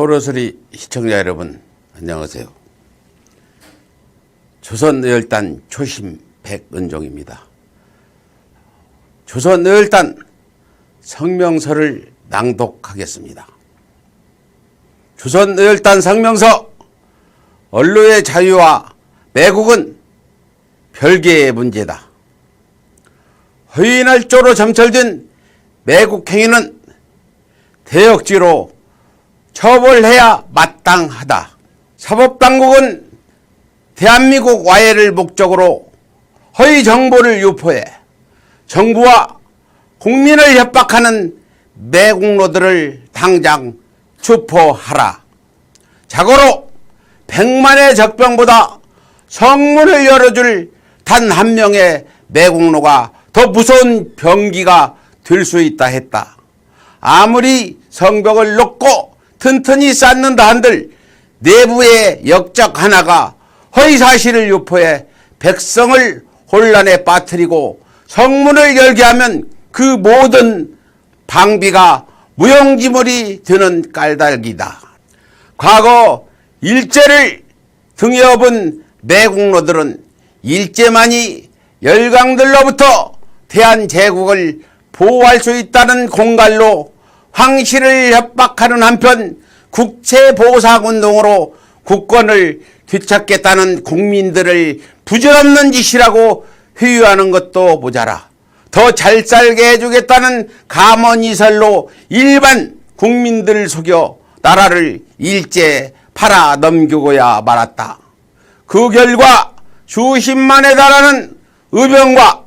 서울어서리 시청자 여러분 안녕하세요. 조선의열단 초심 백은종입니다. 조선의열단 성명서를 낭독하겠습니다. 조선의열단 성명서. 언론의 자유와 매국은 별개의 문제다. 허위날조로 점철된 매국 행위는 대역죄로 처벌해야 마땅하다. 사법당국은 대한민국 와해를 목적으로 허위 정보를 유포해 정부와 국민을 협박하는 매국노들을 당장 추포하라. 자고로 100만의 적병보다 성문을 열어줄 단 한 명의 매국노가 더 무서운 병기가 될 수 있다 했다. 아무리 성벽을 놓고 튼튼히 쌓는다 한들 내부의 역적 하나가 허위사실을 유포해 백성을 혼란에 빠뜨리고 성문을 열게 하면 그 모든 방비가 무용지물이 되는 까닭이다. 과거 일제를 등에 업은 매국노들은 일제만이 열강들로부터 대한제국을 보호할 수 있다는 공갈로 황실을 협박하는 한편 국채보상운동으로 국권을 되찾겠다는 국민들을 부질없는 짓이라고 회유하는 것도 모자라 더 잘 살게 해주겠다는 감언이설로 일반 국민들을 속여 나라를 일제에 팔아 넘기고야 말았다. 그 결과 수십만에 달하는 의병과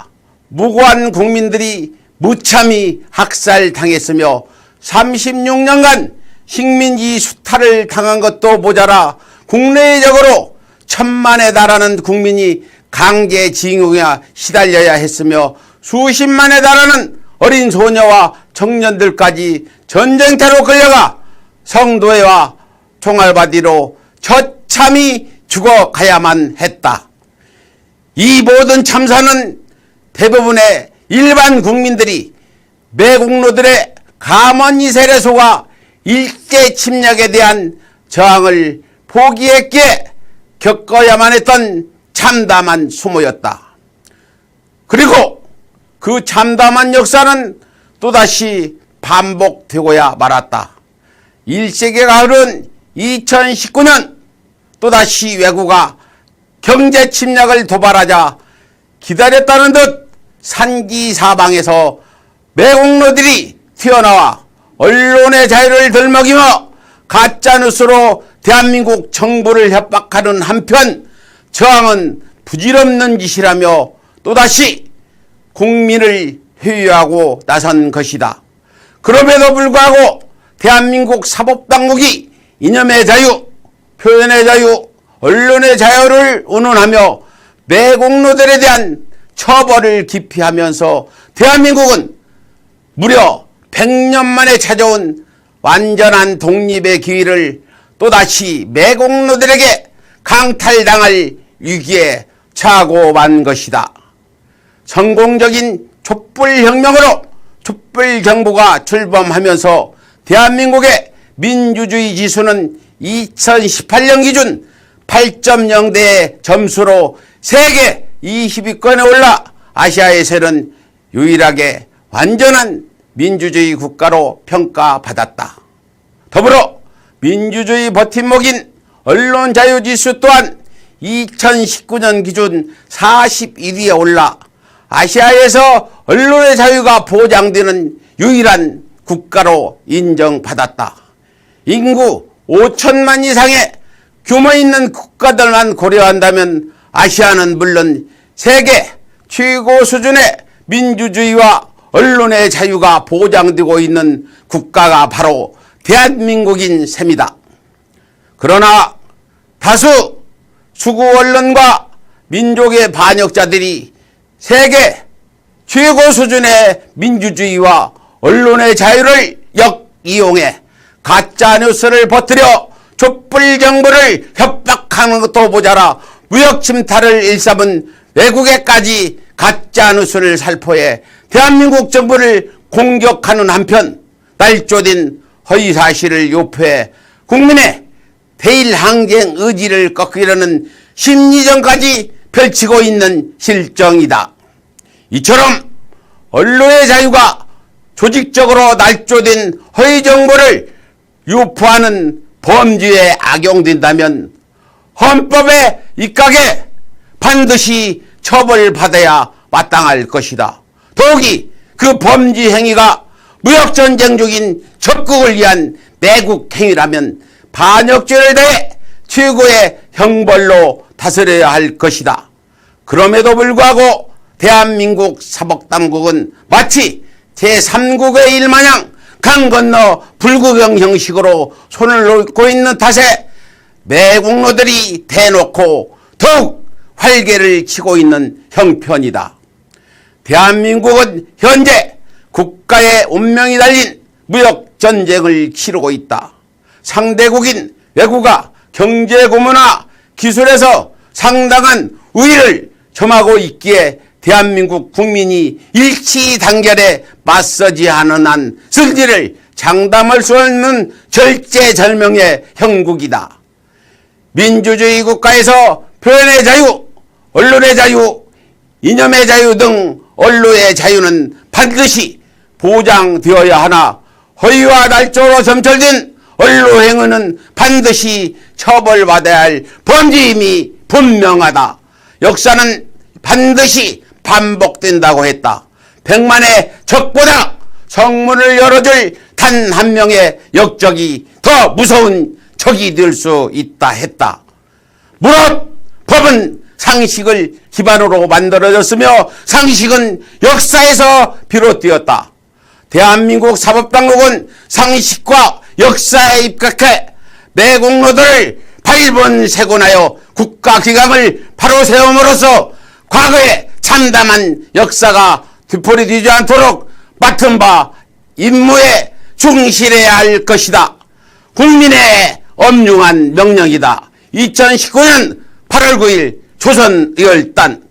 무고한 국민들이 무참히 학살당했으며 36년간 식민지 수탈을 당한 것도 모자라 국내적으로 1000만에 달하는 국민이 강제징용에 시달려야 했으며 수십만에 달하는 어린 소녀와 청년들까지 전쟁터로 끌려가 성도회와 총알바디로 처참히 죽어가야만 했다. 이 모든 참사는 대부분의 일반 국민들이 매국노들의 감언이 세례 속아 일제 침략에 대한 저항을 포기했기에 겪어야만 했던 참담한 수모였다. 그리고 그 참담한 역사는 또다시 반복되고야 말았다. 1세기가 흐른 2019년 또다시 외구가 경제 침략을 도발하자 기다렸다는 듯 산지사방에서 매국노들이 튀어나와 언론의 자유를 들먹이며 가짜뉴스로 대한민국 정부를 협박하는 한편 저항은 부질없는 짓이라며 또다시 국민을 회유하고 나선 것이다. 그럼에도 불구하고 대한민국 사법당국이 이념의 자유, 표현의 자유, 언론의 자유를 운운하며 매국노들에 대한 처벌을 기피하면서 대한민국은 무려 100년 만에 찾아온 완전한 독립의 기회를 또다시 매국노들에게 강탈당할 위기에 처하고 만 것이다. 성공적인 촛불혁명으로 촛불정부가 출범하면서 대한민국의 민주주의 지수는 2018년 기준 8.0대의 점수로 세계 20위권에 올라 아시아에서는 유일하게 완전한 민주주의 국가로 평가받았다. 더불어 민주주의 버팀목인 언론자유지수 또한 2019년 기준 41위에 올라 아시아에서 언론의 자유가 보장되는 유일한 국가로 인정받았다. 인구 5천만 이상의 규모 있는 국가들만 고려한다면 아시아는 물론 세계 최고 수준의 민주주의와 언론의 자유가 보장되고 있는 국가가 바로 대한민국인 셈이다. 그러나 다수 수구 언론과 민족의 반역자들이 세계 최고 수준의 민주주의와 언론의 자유를 역이용해 가짜뉴스를 퍼뜨려 촛불정부를 협박하는 것도 모자라 무역 침탈을 일삼은 외국에까지 가짜뉴스를 살포해 대한민국 정부를 공격하는 한편 날조된 허위사실을 유포해 국민의 대일 항쟁 의지를 꺾으려는 심리전까지 펼치고 있는 실정이다. 이처럼 언론의 자유가 조직적으로 날조된 허위 정보를 유포하는 범죄에 악용된다면 헌법에 입각해 반드시 처벌받아야 마땅할 것이다. 더욱이 그 범죄 행위가 무역전쟁 중인 적국을 위한 내국 행위라면 반역죄를 대해 최고의 형벌로 다스려야 할 것이다. 그럼에도 불구하고 대한민국 사법당국은 마치 제3국의 일마냥 강 건너 불구경 형식으로 손을 놓고 있는 탓에 매국노들이 대놓고 더욱 활개를 치고 있는 형편이다. 대한민국은 현재 국가의 운명이 달린 무역전쟁을 치르고 있다. 상대국인 외국가 경제고문화 기술에서 상당한 우위를 점하고 있기에 대한민국 국민이 일치단결에 맞서지 않은 한 승리를 장담할 수 없는 절제절명의 형국이다. 민주주의 국가에서 표현의 자유, 언론의 자유, 이념의 자유 등 언론의 자유는 반드시 보장되어야 하나 허위와 날조로 점철된 언론 행위는 반드시 처벌받아야 할 범죄임이 분명하다. 역사는 반드시 반복된다고 했다. 100만의 적보다 성문을 열어줄 단 한 명의 역적이 더 무서운 적이 될 수 있다 했다. 무릇 법은 상식을 기반으로 만들어졌으며 상식은 역사에서 비롯되었다. 대한민국 사법당국은 상식과 역사에 입각해 매국노들을 발본색원하여 국가기강을 바로 세움으로써 과거에 참담한 역사가 되풀이되지 않도록 맡은 바 임무에 충실해야 할 것이다. 국민의 엄중한 명령이다. 2019년 8월 9일 조선의열단